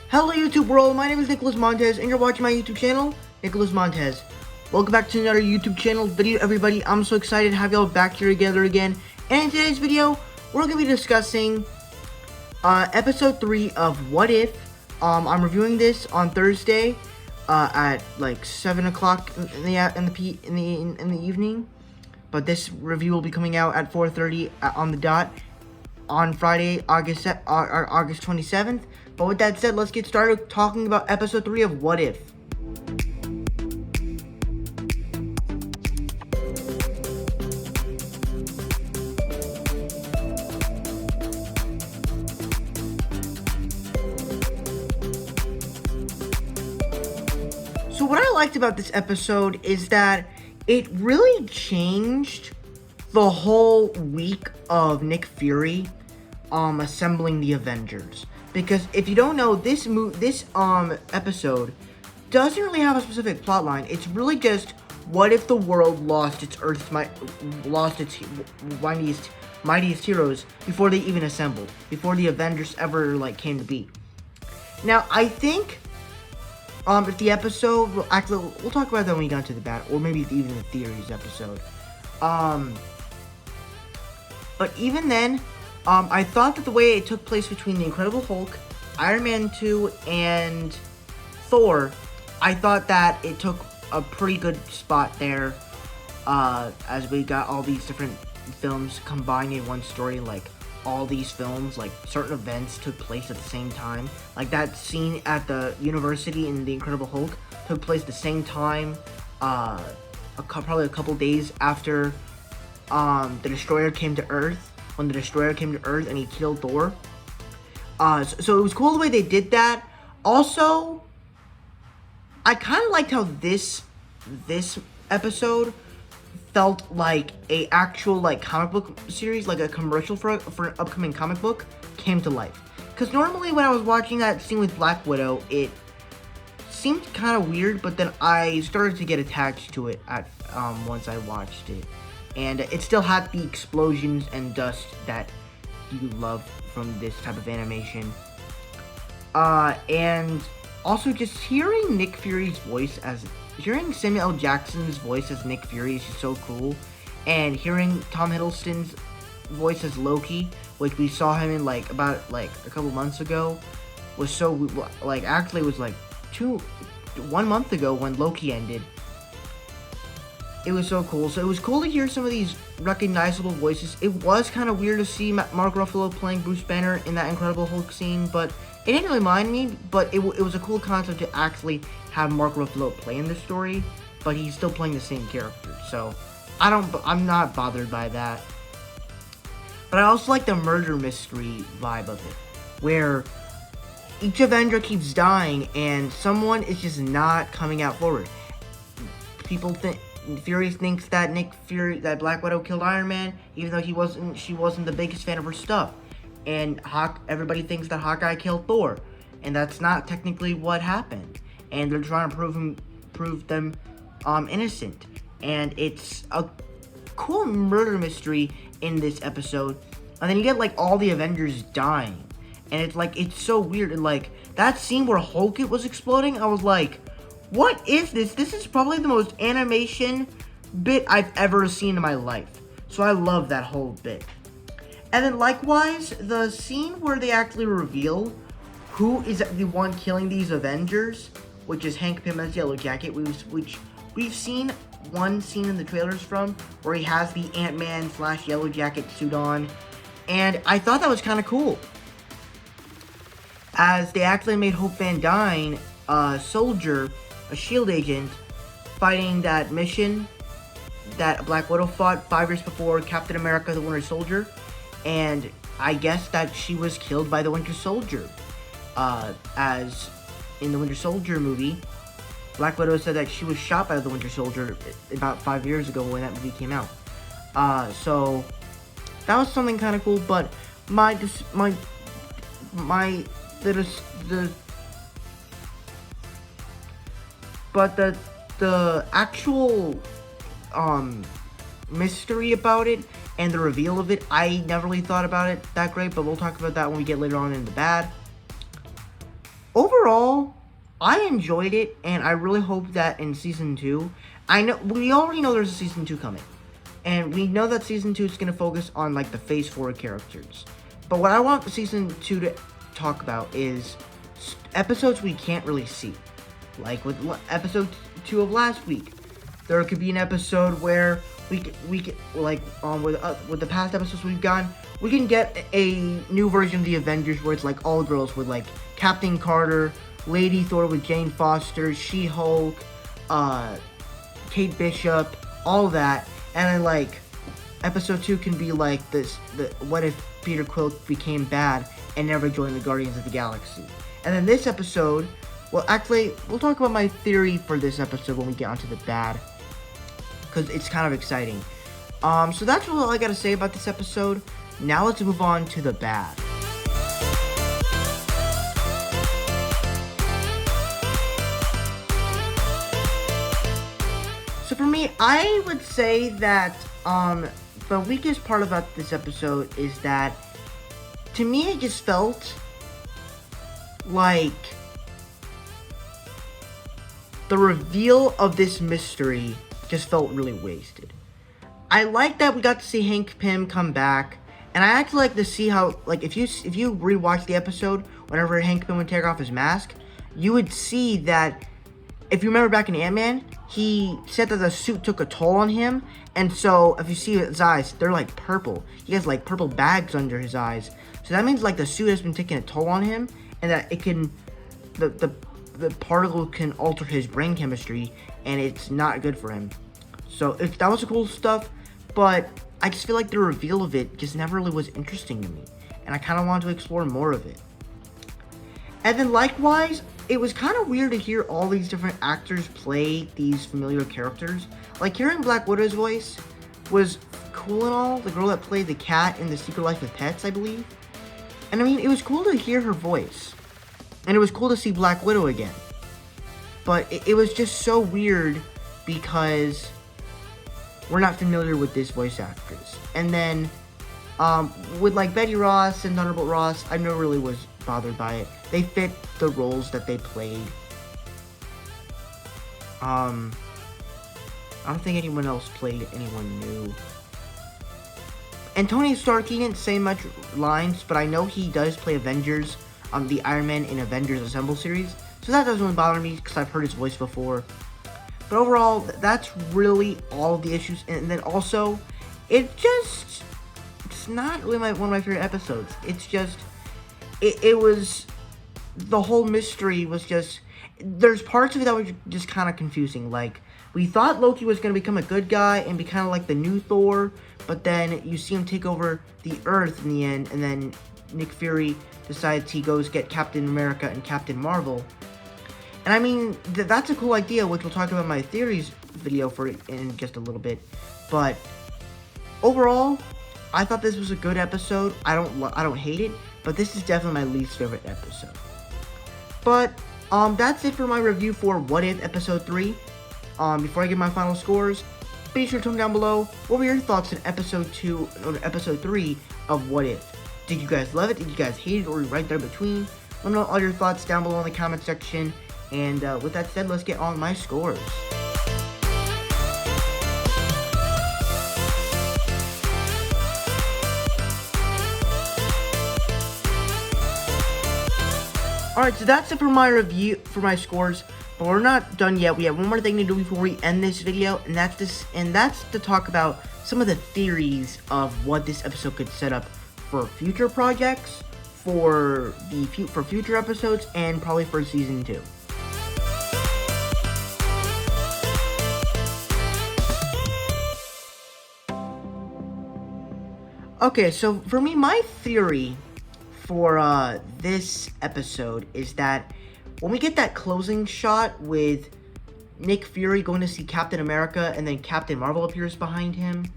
Hello YouTube world, my name is Nicholas Montez and you're watching my YouTube channel, Nicholas Montez. Welcome back to another YouTube channel video everybody. I'm so excited to have y'all back here together again. And in today's video, we're going to be discussing episode 3 of What If. I'm reviewing this on Thursday at like 7 o'clock in the evening. But this review will be coming out at 4:30 on the dot on Friday, August 27th. But with that said, let's get started talking about episode 3 of What If. So what I liked about this episode is that it really changed the whole week of Nick Fury assembling the Avengers. Because if you don't know, this episode doesn't really have a specific plot line. It's really just what if the world lost its mightiest heroes before they even assembled, before the Avengers ever like came to be. Now I think if the episode we'll talk about that when we get into the battle, or maybe even the theories episode. But even then, I thought that the way it took place between the Incredible Hulk, Iron Man 2, and Thor, I thought that it took a pretty good spot there, as we got all these different films combined in one story. Like all these films, like certain events took place at the same time. Like that scene at the university in the Incredible Hulk took place at the same time, probably a couple days after the Destroyer came to Earth. When the Destroyer came to Earth and he killed Thor. So it was cool the way they did that. Also, I kind of liked how this episode felt like a actual like comic book series, like a commercial for an upcoming comic book came to life. Because normally when I was watching that scene with Black Widow, it seemed kind of weird, but then I started to get attached to it at once I watched it. And it still had the explosions and dust that you love from this type of animation. And also just hearing Nick Fury's voice hearing Samuel L. Jackson's voice as Nick Fury is just so cool. And hearing Tom Hiddleston's voice as Loki, which we saw him in about a couple months ago, was so, actually it was 1 month ago when Loki ended. It was so cool. So it was cool to hear some of these recognizable voices. It was kind of weird to see Mark Ruffalo playing Bruce Banner in that Incredible Hulk scene, but it didn't really mind me. But it was a cool concept to actually have Mark Ruffalo play in the story, but he's still playing the same character. So I'm not bothered by that. But I also like the murder mystery vibe of it, where each Avenger keeps dying and someone is just not coming out forward. People think Fury thinks that that Black Widow killed Iron Man, even though she wasn't the biggest fan of her stuff. And everybody thinks that Hawkeye killed Thor, and that's not technically what happened. And they're trying to prove them innocent. And it's a cool murder mystery in this episode. And then you get all the Avengers dying, and it's so weird. And that scene where Hulk was exploding, I was like, what is this? This is probably the most animation bit I've ever seen in my life. So I love that whole bit. And then likewise, the scene where they actually reveal who is the one killing these Avengers, which is Hank Pym's Yellow Jacket, which we've seen one scene in the trailers from, where he has the Ant-Man / Yellow Jacket suit on. And I thought that was kind of cool, as they actually made Hope Van Dyne a soldier a SHIELD agent fighting that mission that Black Widow fought 5 years before Captain America the Winter Soldier, and I guess that she was killed by the Winter Soldier. As in the Winter Soldier movie, Black Widow said that she was shot by the Winter Soldier about 5 years ago when that movie came out. So that was something kind of cool, but the actual mystery about it and the reveal of it, I never really thought about it that great, but we'll talk about that when we get later on in the bad. Overall, I enjoyed it, and I really hope that in Season 2, we already know there's a Season 2 coming, and we know that Season 2 is going to focus on, like, the Phase 4 characters. But what I want the Season 2 to talk about is episodes we can't really see. Like with episode 2 of last week, there could be an episode where we could like with the past episodes we've gotten, we can get a new version of the Avengers where it's like all girls with like Captain Carter, Lady Thor with Jane Foster, She-Hulk, Kate Bishop, all that, and then like episode 2 can be like the what if Peter Quill became bad and never joined the Guardians of the Galaxy. And then this episode, well, actually, we'll talk about my theory for this episode when we get onto the bad, because it's kind of exciting. So that's all I gotta say about this episode. Now let's move on to the bad. So for me, I would say that the weakest part about this episode is that, to me, it just felt like the reveal of this mystery just felt really wasted. I like that we got to see Hank Pym come back, and I actually like to see how, like, if you rewatch the episode, whenever Hank Pym would take off his mask, you would see that, if you remember back in Ant-Man, he said that the suit took a toll on him, and so if you see his eyes, they're like purple. He has like purple bags under his eyes. So that means like the suit has been taking a toll on him, and that it can, the particle can alter his brain chemistry, and it's not good for him. So that was cool stuff, but I just feel like the reveal of it just never really was interesting to me, and I kind of wanted to explore more of it. And then likewise, it was kind of weird to hear all these different actors play these familiar characters. Like, hearing Black Widow's voice was cool and all, the girl that played the cat in The Secret Life of Pets, I believe. And I mean, it was cool to hear her voice. And it was cool to see Black Widow again. But it was just so weird because we're not familiar with this voice actress. And then, with like Betty Ross and Thunderbolt Ross, I never really was bothered by it. They fit the roles that they played. I don't think anyone else played anyone new. And Tony Stark, he didn't say much lines, but I know he does play Avengers, the Iron Man in Avengers Assemble series. So that doesn't really bother me, because I've heard his voice before. But overall, that's really all of the issues. And then also, it's not really one of my favorite episodes. It's just, it was, the whole mystery was just, there's parts of it that were just kind of confusing. Like, we thought Loki was going to become a good guy and be kind of like the new Thor, but then you see him take over the Earth in the end, and then Nick Fury decides he goes get Captain America and Captain Marvel. And I mean, that's a cool idea, which we'll talk about in my theories video for it in just a little bit. But overall, I thought this was a good episode. I don't hate it, but this is definitely my least favorite episode. But that's it for my review for What If Episode 3. Before I give my final scores, be sure to comment down below what were your thoughts on Episode 2 or Episode 3 of What If. Did you guys love it? Did you guys hate it? Or right there between? Let me know all your thoughts down below in the comment section. And with that said, let's get on my scores. Alright, so that's it for my review, for my scores. But we're not done yet. We have one more thing to do before we end this video, and that's to talk about some of the theories of what this episode could set up for future projects, for future episodes, and probably for season 2. Okay, so for me, my theory for this episode is that when we get that closing shot with Nick Fury going to see Captain America and then Captain Marvel appears behind him,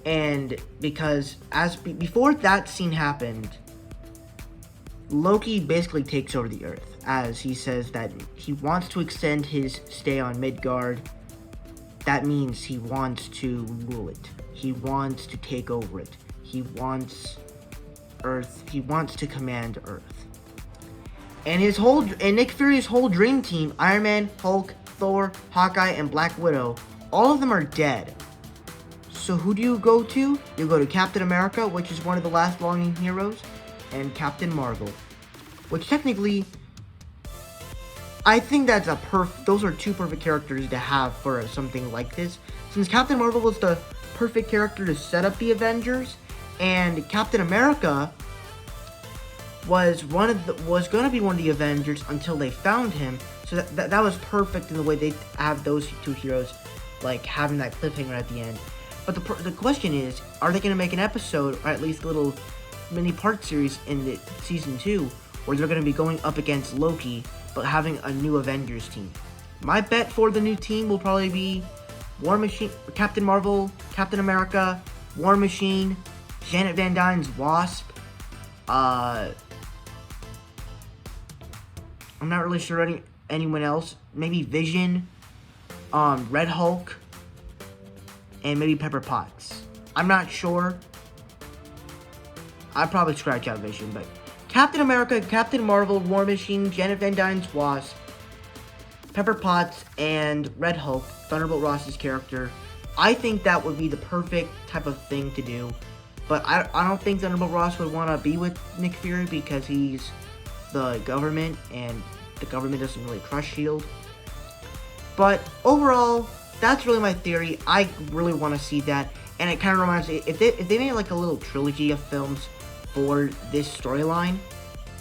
and because before that scene happened, Loki basically takes over the Earth as he says that he wants to extend his stay on Midgard. That means he wants to rule it. He wants to take over it. He wants Earth. He wants to command Earth. And Nick Fury's whole dream team, Iron Man, Hulk, Thor, Hawkeye, and Black Widow, all of them are dead. So who do you go to? You go to Captain America, which is one of the last longing heroes, and Captain Marvel, which technically, I think that's those are two perfect characters to have for something like this. Since Captain Marvel was the perfect character to set up the Avengers, and Captain America was going to be one of the Avengers until they found him. So that was perfect in the way they have those two heroes, like having that cliffhanger at the end. But the question is, are they going to make an episode, or at least a little mini part series in the season 2, where they're going to be going up against Loki, but having a new Avengers team? My bet for the new team will probably be War Machine, Captain Marvel, Captain America, War Machine, Janet Van Dyne's Wasp. I'm not really sure anyone else. Maybe Vision, Red Hulk, and maybe Pepper Potts. I'm not sure. I'd probably scratch out Vision, but Captain America, Captain Marvel, War Machine, Janet Van Dyne's Wasp, Pepper Potts, and Red Hulk, Thunderbolt Ross's character. I think that would be the perfect type of thing to do. But I don't think Thunderbolt Ross would want to be with Nick Fury because he's the government, and the government doesn't really trust S.H.I.E.L.D. But overall, that's really my theory. I really want to see that. And it kind of reminds me, if they made like a little trilogy of films for this storyline,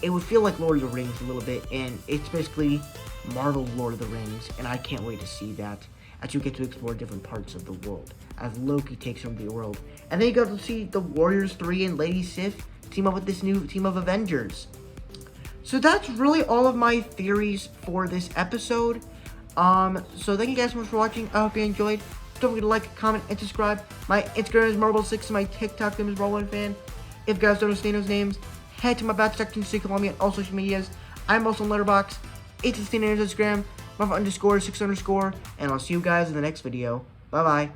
it would feel like Lord of the Rings a little bit. And it's basically Marvel's Lord of the Rings. And I can't wait to see that as you get to explore different parts of the world, as Loki takes over the world. And then you go to see the Warriors 3 and Lady Sif team up with this new team of Avengers. So that's really all of my theories for this episode. So thank you guys so much for watching. I hope you enjoyed. Don't forget to like, comment, and subscribe. My Instagram is Marble6 and my TikTok name is Marble1Fan. If you guys don't understand those names, head to my back section to follow me on all social medias. I'm also on Letterboxd. It's the Instagram, Marble_6_, and I'll see you guys in the next video. Bye bye.